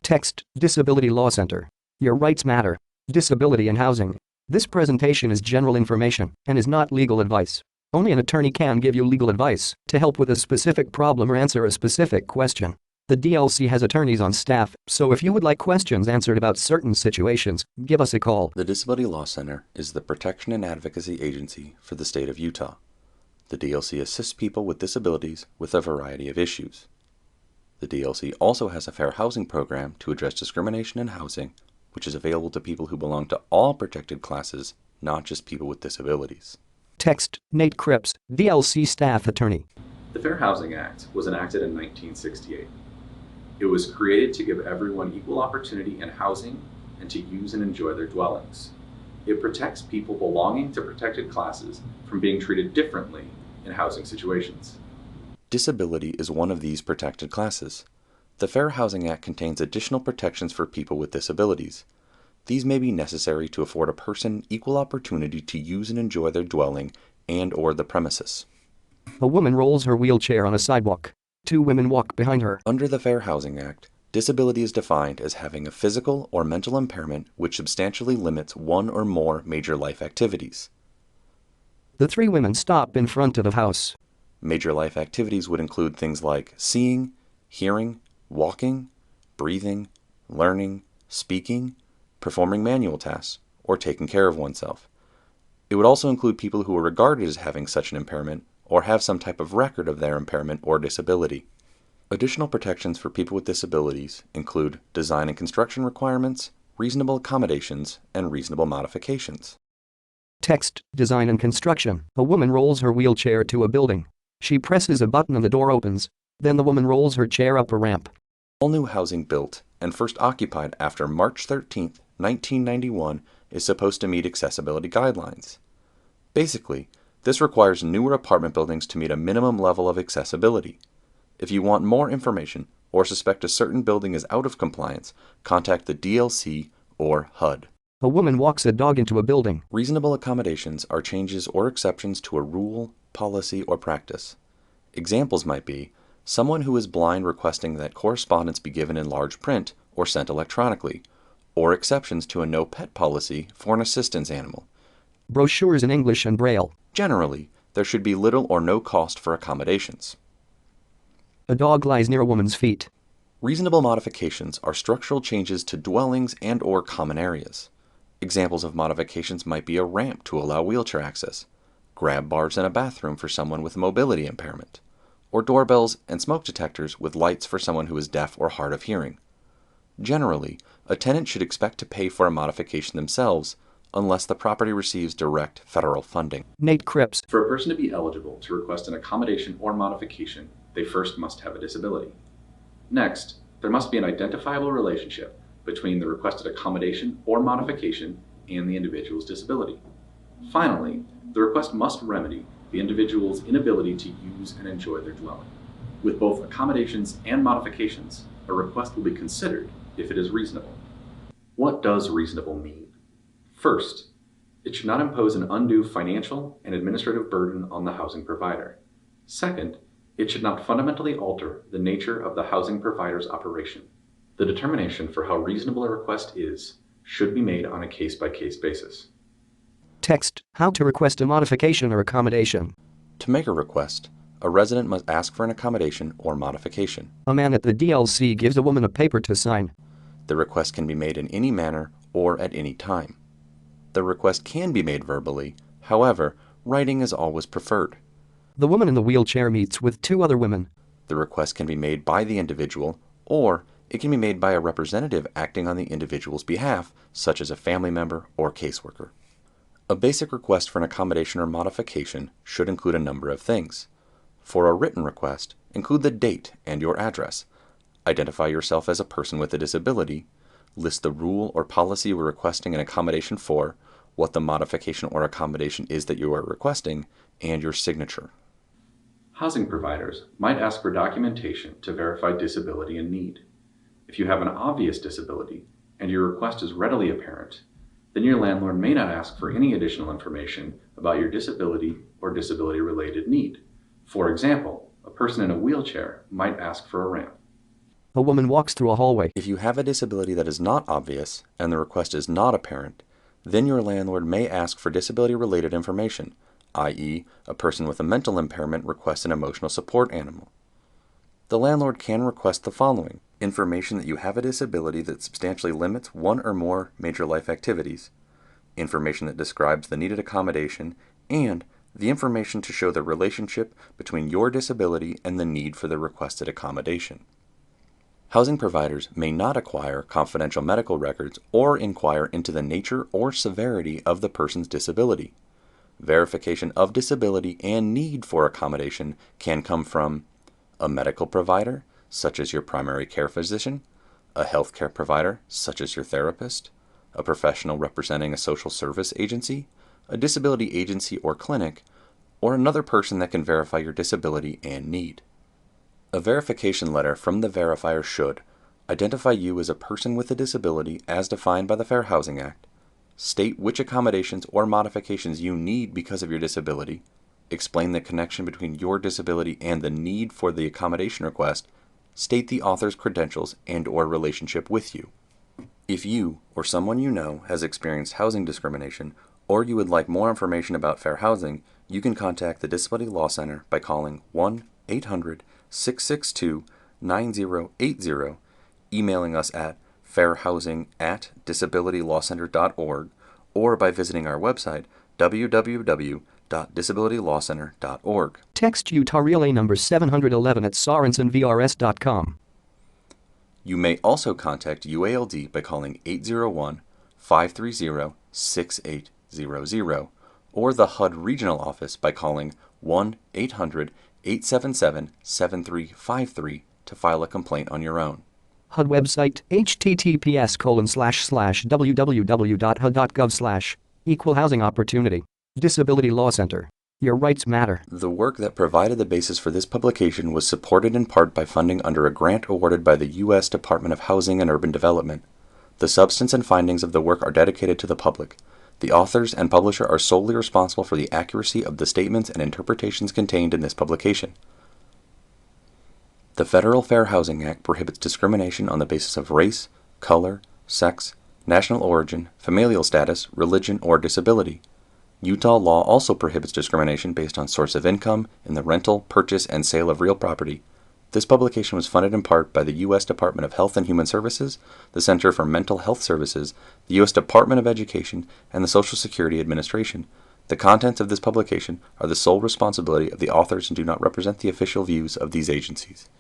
Text, Disability Law Center. Your rights matter. Disability and housing. This presentation is general information and is not legal advice. Only an attorney can give you legal advice to help with a specific problem or answer a specific question. The DLC has attorneys on staff, so if you would like questions answered about certain situations, give us a call. The Disability Law Center is the protection and advocacy agency for the state of Utah. The DLC assists people with disabilities with a variety of issues. The DLC also has a fair housing program to address discrimination in housing, which is available to people who belong to all protected classes, not just people with disabilities. Text, Nate Cripps, DLC staff attorney. The Fair Housing Act was enacted in 1968. It was created to give everyone equal opportunity in housing and to use and enjoy their dwellings. It protects people belonging to protected classes from being treated differently in housing situations. Disability is one of these protected classes. The Fair Housing Act contains additional protections for people with disabilities. These may be necessary to afford a person equal opportunity to use and enjoy their dwelling and/or the premises. A woman rolls her wheelchair on a sidewalk. Two women walk behind her. Under the Fair Housing Act, disability is defined as having a physical or mental impairment which substantially limits one or more major life activities. The three women stop in front of a house. Major life activities would include things like seeing, hearing, walking, breathing, learning, speaking, performing manual tasks, or taking care of oneself. It would also include people who are regarded as having such an impairment or have some type of record of their impairment or disability. Additional protections for people with disabilities include design and construction requirements, reasonable accommodations, and reasonable modifications. Text, Design and construction. A woman rolls her wheelchair to a building. She presses a button and the door opens. Then the woman rolls her chair up a ramp. All new housing built and first occupied after March 13, 1991 is supposed to meet accessibility guidelines. Basically, this requires newer apartment buildings to meet a minimum level of accessibility. If you want more information or suspect a certain building is out of compliance, contact the DLC or HUD. A woman walks a dog into a building. Reasonable accommodations are changes or exceptions to a rule, policy, or practice. Examples might be someone who is blind requesting that correspondence be given in large print or sent electronically, or exceptions to a no pet policy for an assistance animal. Brochures in English and Braille. Generally, there should be little or no cost for accommodations. A dog lies near a woman's feet. Reasonable modifications are structural changes to dwellings and/or common areas. Examples of modifications might be a ramp to allow wheelchair access, grab bars in a bathroom for someone with mobility impairment, or doorbells and smoke detectors with lights for someone who is deaf or hard of hearing. Generally, a tenant should expect to pay for a modification themselves unless the property receives direct federal funding. Nate Cripps. For a person to be eligible to request an accommodation or modification, they first must have a disability. Next, there must be an identifiable relationship between the requested accommodation or modification and the individual's disability. Finally, the request must remedy the individual's inability to use and enjoy their dwelling. With both accommodations and modifications, a request will be considered if it is reasonable. What does reasonable mean? First, it should not impose an undue financial and administrative burden on the housing provider. Second, it should not fundamentally alter the nature of the housing provider's operation. The determination for how reasonable a request is should be made on a case-by-case basis. Text, How to request a modification or accommodation. To make a request, a resident must ask for an accommodation or modification. A man at the DLC gives a woman a paper to sign. The request can be made in any manner or at any time. The request can be made verbally, however, writing is always preferred. The woman in the wheelchair meets with two other women. The request can be made by the individual, or it can be made by a representative acting on the individual's behalf, such as a family member or caseworker. A basic request for an accommodation or modification should include a number of things. For a written request, include the date and your address. Identify yourself as a person with a disability. List the rule or policy you are requesting an accommodation for, what the modification or accommodation is that you are requesting, and your signature. Housing providers might ask for documentation to verify disability and need. If you have an obvious disability and your request is readily apparent, then your landlord may not ask for any additional information about your disability or disability-related need. For example, a person in a wheelchair might ask for a ramp. A woman walks through a hallway. If you have a disability that is not obvious and the request is not apparent, then your landlord may ask for disability-related information, i.e., a person with a mental impairment requests an emotional support animal. The landlord can request the following: information that you have a disability that substantially limits one or more major life activities, information that describes the needed accommodation, and the information to show the relationship between your disability and the need for the requested accommodation. Housing providers may not acquire confidential medical records or inquire into the nature or severity of the person's disability. Verification of disability and need for accommodation can come from a medical provider, such as your primary care physician, a healthcare provider, such as your therapist, a professional representing a social service agency, a disability agency or clinic, or another person that can verify your disability and need. A verification letter from the verifier should identify you as a person with a disability as defined by the Fair Housing Act, state which accommodations or modifications you need because of your disability, explain the connection between your disability and the need for the accommodation request, state the author's credentials and/or relationship with you. If you or someone you know has experienced housing discrimination, or you would like more information about fair housing, you can contact the Disability Law Center by calling 1-800-662-9080, emailing us at fairhousing@disabilitylawcenter.org, or by visiting our website www.disabilitylawcenter.org. Text Utah Relay number 711 at sorensonvrs.com. You may also contact UALD by calling 801-530-6800, or the HUD Regional Office by calling 1-800-877-7353 to file a complaint on your own. HUD website https://www.hud.gov/ Equal Housing Opportunity. Disability Law Center. Your rights matter. The work that provided the basis for this publication was supported in part by funding under a grant awarded by the U.S. Department of Housing and Urban Development. The substance and findings of the work are dedicated to the public. The authors and publisher are solely responsible for the accuracy of the statements and interpretations contained in this publication. The Federal Fair Housing Act prohibits discrimination on the basis of race, color, sex, national origin, familial status, religion, or disability. Utah law also prohibits discrimination based on source of income in the rental, purchase, and sale of real property. This publication was funded in part by the U.S. Department of Health and Human Services, the Center for Mental Health Services, the U.S. Department of Education, and the Social Security Administration. The contents of this publication are the sole responsibility of the authors and do not represent the official views of these agencies.